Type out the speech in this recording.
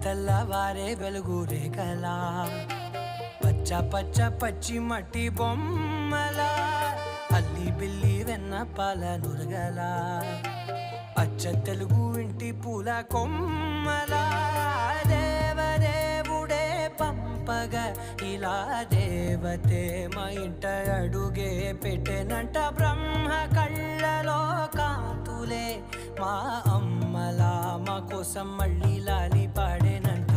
తెల్లవారే వెలుగు రేఖలా పచ్చ పచ్చ పచ్చి మట్టి బొమ్మలా అల్లి బిల్లి వెన్న పాల నురగలా అచ్చ తెలుగు ఇంటి పూల కొమ్మలా దేవదేవుడే పంపగా ఇలా దేవతే మా ఇంట అడుగే పెట్టెనంట బ్రహ్మ కళ్ళలో కాంతులే మా అమ్మలా మా కోసం మళ్ళీ లాలి పాడేనంట.